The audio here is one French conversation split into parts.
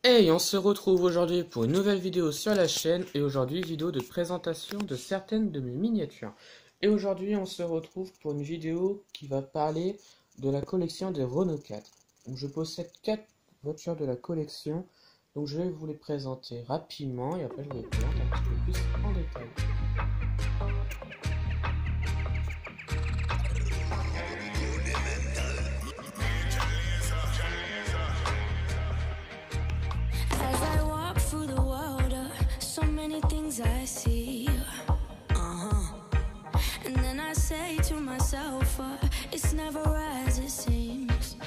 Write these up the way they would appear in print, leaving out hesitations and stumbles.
Hey, on se retrouve aujourd'hui pour une nouvelle vidéo sur la chaîne et aujourd'hui vidéo de présentation de certaines de mes miniatures. Et aujourd'hui on se retrouve pour une vidéo qui va parler de la collection des Renault 4. Donc, je possède 4 voitures de la collection, donc je vais vous les présenter rapidement et après je vous les présente un petit peu plus en détail. I see, and then I say to myself, it's never as it seems.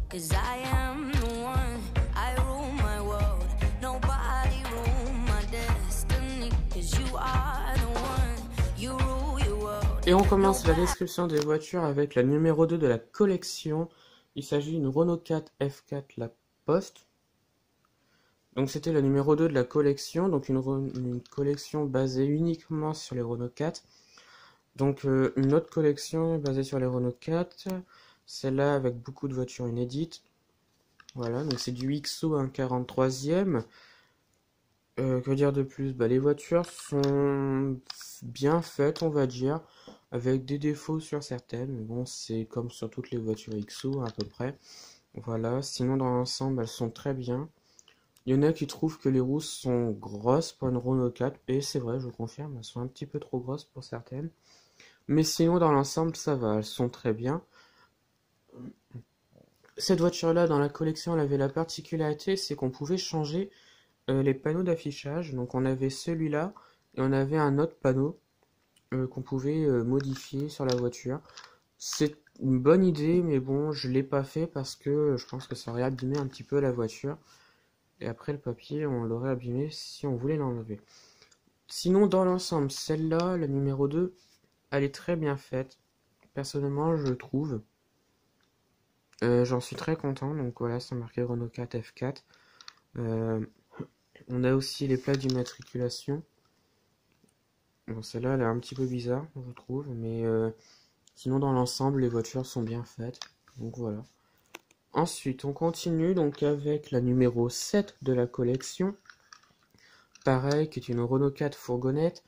'Cause I am the one, I rule my world. Nobody rule my destiny. 'Cause you are the one, you rule your world. Et on commence la description des voitures avec la numéro 2 de la collection. Il s'agit d'une Renault 4 F4 La Poste. Donc c'était la numéro 2 de la collection, donc une collection basée uniquement sur les Renault 4. Donc une autre collection basée sur les Renault 4, celle-là avec beaucoup de voitures inédites. Voilà, donc c'est du XO 143e. Que dire de plus? Les voitures sont bien faites, on va dire, avec des défauts sur certaines. Mais bon, c'est comme sur toutes les voitures XO à peu près. Voilà, sinon dans l'ensemble, elles sont très bien. Il y en a qui trouvent que les roues sont grosses pour une Renault 4, et c'est vrai, je confirme, elles sont un petit peu trop grosses pour certaines. Mais sinon, dans l'ensemble, ça va, elles sont très bien. Cette voiture-là, dans la collection, elle avait la particularité, c'est qu'on pouvait changer les panneaux d'affichage. Donc on avait celui-là, et on avait un autre panneau qu'on pouvait modifier sur la voiture. C'est une bonne idée, mais bon, je ne l'ai pas fait parce que je pense que ça aurait abîmé un petit peu la voiture. Et après le papier, on l'aurait abîmé si on voulait l'enlever. Sinon, dans l'ensemble, celle-là, la numéro 2, elle est très bien faite. Personnellement, je trouve. J'en suis très content. Donc voilà, c'est marqué Renault 4 F4. On a aussi les plaques d'immatriculation. Bon, celle-là, elle est un petit peu bizarre, je trouve. Mais sinon, dans l'ensemble, les voitures sont bien faites. Donc voilà. Ensuite, on continue donc avec la numéro 7 de la collection. Pareil, qui est une Renault 4 fourgonnette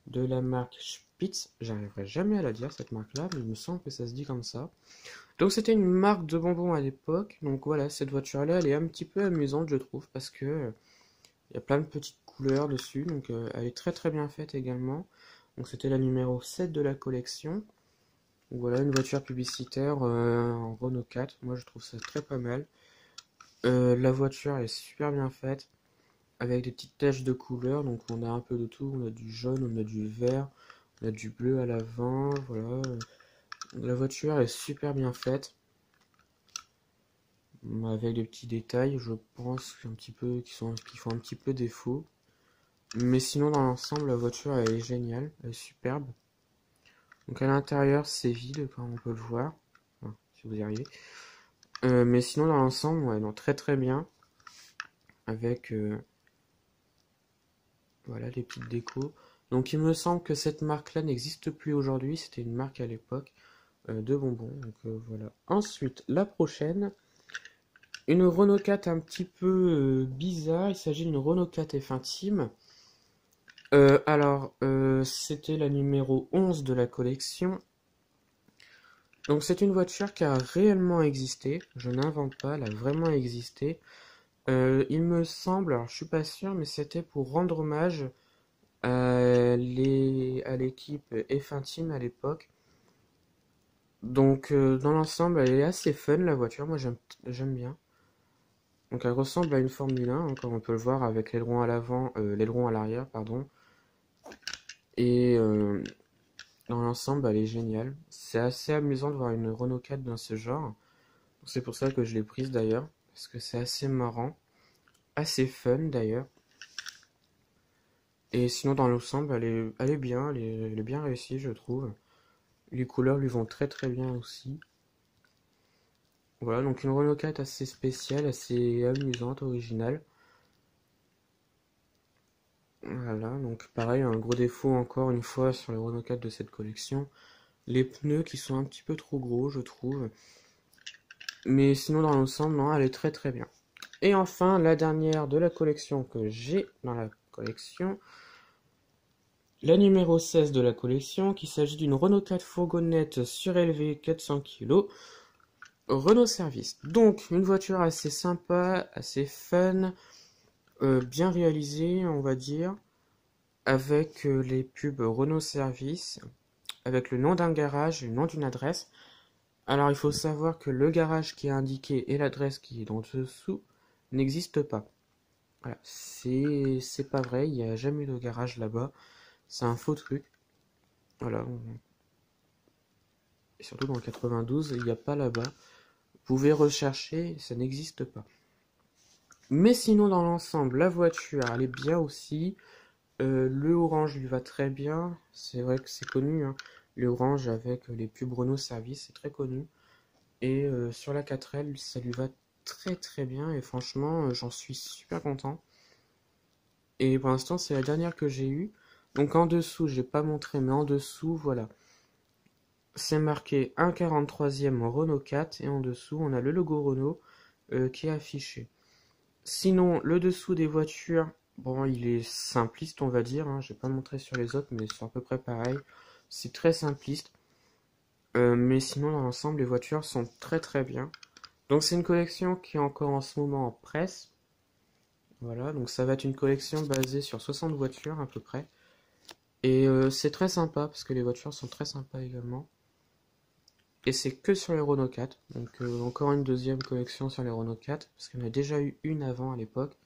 de la marque Spitz. J'arriverai jamais à la dire cette marque-là, mais il me semble que ça se dit comme ça. Donc c'était une marque de bonbons à l'époque. Donc voilà, cette voiture-là, elle est un petit peu amusante, je trouve, parce que il y a plein de petites couleurs dessus. Donc elle est très très bien faite également. Donc c'était la numéro 7 de la collection. Donc voilà, une voiture publicitaire en Renault 4. Moi, je trouve ça très pas mal. La voiture est super bien faite, avec des petites taches de couleurs. Donc on a un peu de tout. On a du jaune, on a du vert, on a du bleu à l'avant. Voilà. La voiture est super bien faite, avec des petits détails, je pense, un petit peu, qui font un petit peu défaut. Mais sinon, dans l'ensemble, la voiture elle est géniale, elle est superbe. Donc à l'intérieur, c'est vide, comme on peut le voir, enfin, si vous y arrivez. Mais sinon, dans l'ensemble, ouais, non, très très bien. Avec voilà les petites décos. Donc il me semble que cette marque-là n'existe plus aujourd'hui. C'était une marque à l'époque de bonbons. Donc voilà. Ensuite, la prochaine, une Renault 4 un petit peu bizarre. Il s'agit d'une Renault 4 F1 Team. C'était la numéro 11 de la collection. Donc c'est une voiture qui a réellement existé. Je n'invente pas, elle a vraiment existé. Il me semble, alors je suis pas sûr, mais c'était pour rendre hommage à l'équipe F1 Team à l'époque. Donc dans l'ensemble, elle est assez fun la voiture, moi j'aime bien. Donc elle ressemble à une Formule 1, hein, comme on peut le voir avec l'aileron à l'avant, l'aileron à l'arrière, pardon. Et dans l'ensemble, elle est géniale. C'est assez amusant de voir une Renault 4 dans ce genre. C'est pour ça que je l'ai prise d'ailleurs, parce que c'est assez marrant, assez fun d'ailleurs. Et sinon dans l'ensemble, elle est bien, elle est bien réussie, je trouve. Les couleurs lui vont très très bien aussi. Voilà, donc une Renault 4 assez spéciale, assez amusante, originale. Voilà, donc pareil, un gros défaut encore une fois sur les Renault 4 de cette collection. Les pneus qui sont un petit peu trop gros, je trouve. Mais sinon, dans l'ensemble, non, elle est très très bien. Et enfin, la dernière de la collection que j'ai dans la collection, la numéro 16 de la collection, qu'il s'agit d'une Renault 4 fourgonnette surélevée 400 kg, Renault Service. Donc, une voiture assez sympa, assez fun, bien réalisée, on va dire, avec les pubs Renault Service, avec le nom d'un garage et le nom d'une adresse. Alors, il faut savoir que le garage qui est indiqué et l'adresse qui est dans dessous n'existe pas. Voilà, c'est pas vrai, il n'y a jamais eu de garage là-bas. C'est un faux truc. Voilà. Et surtout dans le 92, il n'y a pas là-bas. Vous pouvez rechercher, ça n'existe pas. Mais sinon, dans l'ensemble, la voiture, elle est bien aussi. Le orange lui va très bien. C'est vrai que c'est connu, hein. Le orange avec les pubs Renault Service, c'est très connu. Et sur la 4L, ça lui va très très bien. Et franchement, j'en suis super content. Et pour l'instant, c'est la dernière que j'ai eue. Donc en dessous, j'ai pas montré, mais en dessous, voilà. C'est marqué 1,43e Renault 4 et en dessous on a le logo Renault qui est affiché. Sinon le dessous des voitures, bon il est simpliste on va dire, hein. Je vais pas montrer sur les autres mais c'est à peu près pareil. C'est très simpliste. Mais sinon dans l'ensemble les voitures sont très très bien. Donc c'est une collection qui est encore en ce moment en presse. Voilà, donc ça va être une collection basée sur 60 voitures à peu près. Et c'est très sympa parce que les voitures sont très sympas également. Et c'est que sur les Renault 4. Donc encore une deuxième collection sur les Renault 4. Parce qu'il y en a déjà eu une avant à l'époque.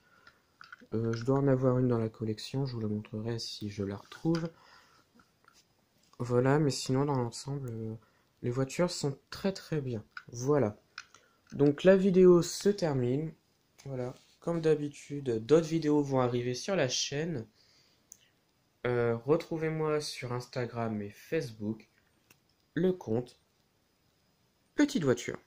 Je dois en avoir une dans la collection. Je vous la montrerai si je la retrouve. Voilà, mais sinon dans l'ensemble, les voitures sont très très bien. Voilà. Donc la vidéo se termine. Voilà. Comme d'habitude, d'autres vidéos vont arriver sur la chaîne. Retrouvez-moi sur Instagram et Facebook. Le compte Petite Voiture.